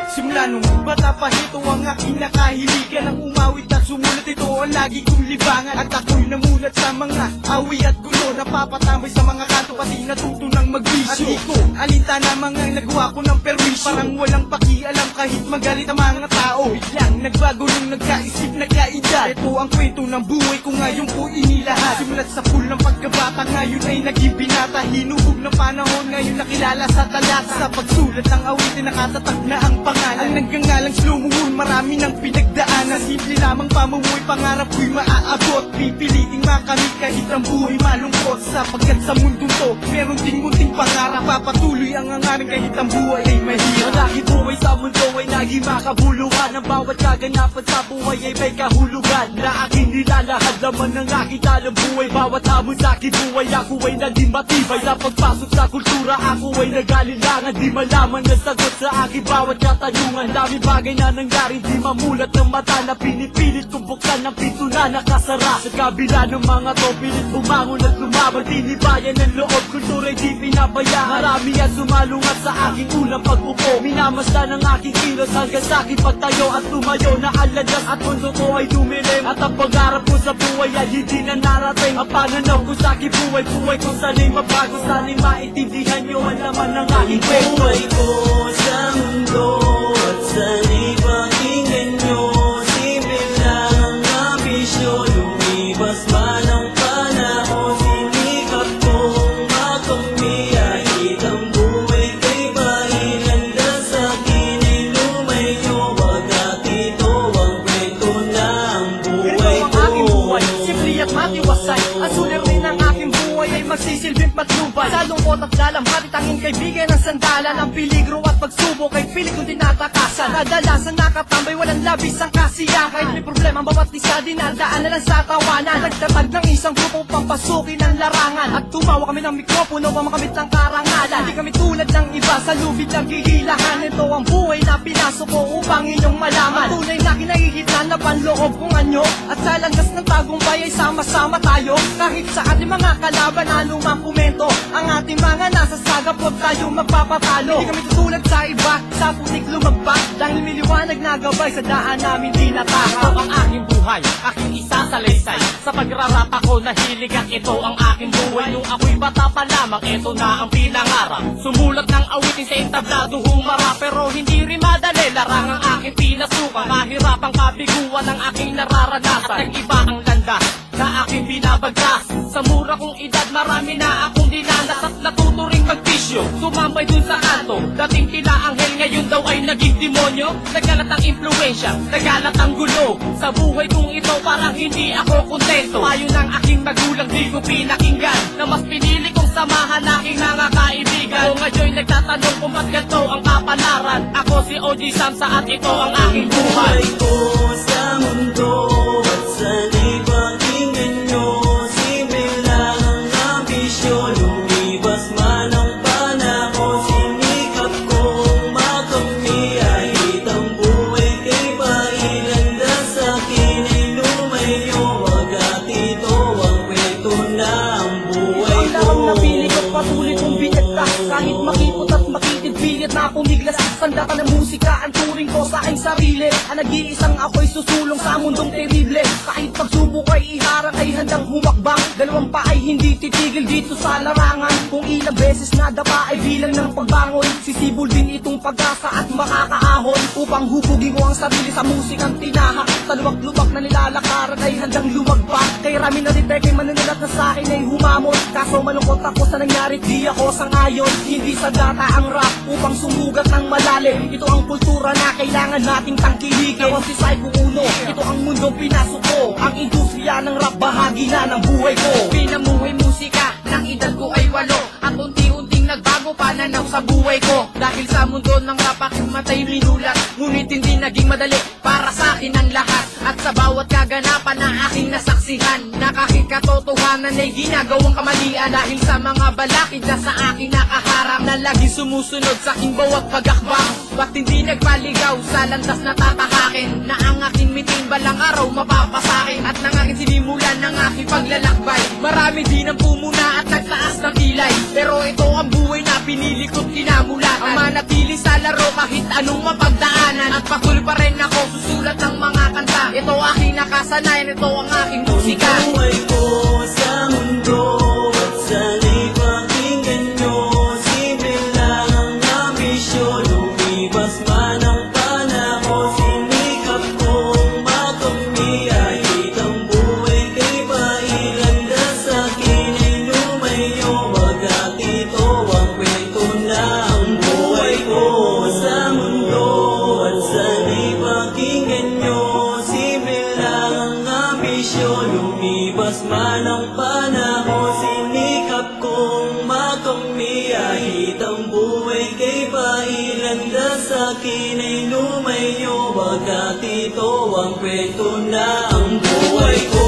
Simula nung bata pa ito ang aking nakahiligan. Ang umawit at sumulat, ito ang lagi kong libangan. At ako'y namulat sa mga awi at gulo, napapatambay sa mga kanto, pati natuto ng magbisyo. At di ko alintana mga nagawa ko ng perwisyo. Parang walang pakialam kahit magalit ang mga tao. Biglang nagbago nung nagkaisip, nagkaedad. Ito ang kwento ng buhay ko ngayon po inilahat. Simulat sa pool ng pagkabata, ngayon ay naging binata. Hinubog ng panahon, ngayon nakilala sa talata. Sa pagsulat ng awitin, nakatatak na ang pangalan. Ang nagngangalang slow moon, marami ng pinagdaanan. Simple lamang pamumuhay, pangarap ko'y maaabot. Pipiliting makamit kahit ang buhay malungkot. Sapagkat sa mundong to, meron ding munting pangarap. Papatuloy ang angarin kahit ang buhay ay mahirap. Ang aking buhay sa mundo ay naging makabuluhan. Ang bawat kaganapan sa buhay ay may kahulugan na aking nilalahad, laman ng aking talang buhay. Bawat hamon sa aking buhay, ako ay naging matibay. Sa pagpasok sa kultura, ako ay nag-alilangan. Di malaman na sagot sa aking bawat katanungan. Daming bagay na nangyari, di mamulat ng mata, na pinipilit kong buksan ng pinto na nakasara. Sa kabila ng mga to, pilit bumangon at lumaban. Tinibayan ng loob, kultura'y di pinabayaan. Marami ang sumalungat sa aking unang pag-upo. Minamasdan ng aking kilos hanggang sa aking pagtayo at tumayo na aladas. At mundo ko ay dumilim, at ang pangarap ko sa buhay ay hindi na narating. Ang pananaw ko sa aking buhay, buhay ko sana'y mabago. Sana'y maintindihan nyo ang laman ng aking kwento. Buhay ko sa mundo at sana'y pakinggan nyo. Simple lang ang ambisyon, lumipas man ang panahon. Sinikap kong makamiyahit ang buhay kay pahinanda. Sa akin ay lumayo, wagkat ito ang kwento na ang buhay Ito ang ko. aking buhay, simple at matiwasay. Ang sulit rin ng aking buhay ay magsisilbing patnubay. Sa lungkot at lalamhati, tanging kaibigan ng sandalan. Ang peligro at pagsubok ay pilit kong tinatakasan. Kadalasan nakatambay, walang labis ang kasiyahan. Kahit may problema, bawat isa dinadaan na lang sa tawanan. Nagtatag ng isang grupo pampasukin ang larangan. At tumawa kami ng mikropono, makamit ng karangalan. Di kami tulad ng iba, sa lubid ng gigilahan. Ito ang buhay na pinasok ko upang inyong malaman. Ang tunay na kinahihitlan na panloob kong anyo. At sa landas ng tagumpay ay sama-sama tayo. Kahit sa ating mga kalaban na lumang komento, ang ating mga nasa sagap, huwag tayo magpapatalo. Hindi kami tutulad sa iba, sa putik lumagpas. Dahil may liwanag na gabay sa daan namin di natakaw. Ito ang aking buhay, aking isasalaysay. Sa pagrarap ako nahilig at ito ang aking buhay. Nung ako'y bata pa lamang, ito na ang pinangarap. Sumulat ng awitin sa entablado humara, pero hindi rin madali. Larang ang aking pinasukan, mahirapang kabiguan ang aking nararanasan. At nag-iba ang landas na aking binabagtas. Sa mura kong edad, marami na akong dinanas at natuto ring magbisyo. Sumambay dun sa kanto, dating tila anghel, ngayon daw ay naging demonyo. Nagkalat ang impluensya, nagkalat ang gulo. Sa buhay kong ito, parang hindi ako kontento. Payo ng aking magulang, di ko pinakinggan, na mas pinili kong samahan aking mga kaibigan. O ngayon nagtatanong kung ba't ganito ang kapalaran. Ako si OG Samsa at ito ang aking buhay. Buhay ko sa mundo at sana'y pakinggan nyo. Simple lang ang ambisyon, lumipas man ang panahon. Sinikap kong makamiyahit ang buhay kay pahinanda. Sa akin ay lumayo, wagkat ito ang kwento na ang buhay Ang ko. lamang napili ko, patuloy kong binagtas. Kahit makipot at makitid, pilit na akong miglas. Sandata ng musika, ang turing ko sa aking sarili. Ang nag-iisang ako'y susulong sa mundong terrible. Kahit pagsubok ay iharang, ay handang humakbang. Dalawang pa ay hindi titigil dito sa larangan. Kung ilang beses nadapa ay bilang ng pagbangon. Sisibol din itong pag-asa at makakaahon. Upang hubugin ko ang sarili sa musikang tinahak. Sa luwak-luwak na nilalakaran ay handang lumagpak. Kay rami na rin kay manunulat na sa akin ay humamon. Kaso malungkot ako sa nangyari, di ako sangayon. Hindi sa data ang rap upang sumugat ng malalim. Ito ang kultura na kailangan nating tangkilikin. Ako si Psycho Uno, ito ang mundong pinasok ko. Ang industriya ng rap, bahagi na ng buhay ko. Pinamuhay musika, ng edad ko ay 8. At unti-unting nagbago pananaw sa buhay ko. Dahil sa mundo ng rap aking matay minulat. Ngunit hindi naging madali para sa akin ang lahat. At sa bawat kaganapan na aking nasaksihan, na kahit katotohanan ay ginagawang kamalian. Dahil sa mga balakid na sa aking nakaharap, na laging sumusunod sa aking bawat pagakbang. Ba't hindi nagpaligaw sa landas na tatahakin, na ang aking miting balang araw mapapasakin. At nang aking sinimulan ng aking paglalakbay, marami din ang pumuna at nagtaas ng kilay. Pero ito ang buhay na pinili ko't kinamulatan. Ang manatili sa maglalaro kahit anong mapagdaanan. At patuloy pa rin ako susulat ng mga kanta. Ito aking nakasanayan, ito ang aking musika. Buhay ko sa mundo at sana'y pakinggan nyo. Simple lang ang ambisyon, lumipas man ang panahon. Sinikap kong makamit kahit ang buhay kay pailanda. Sa akin ay lumayo, bagat ito ang kwento na ang buhay ko sa mundo at sana'y pakinggan nyo. Simple lang ang ambisyon, lumipas man ang panahon. Sinikap kong makamit kahit ang buhay kay pailanda. Sa akin ay lumayo, bagat ito ang kwento na ang buhay ko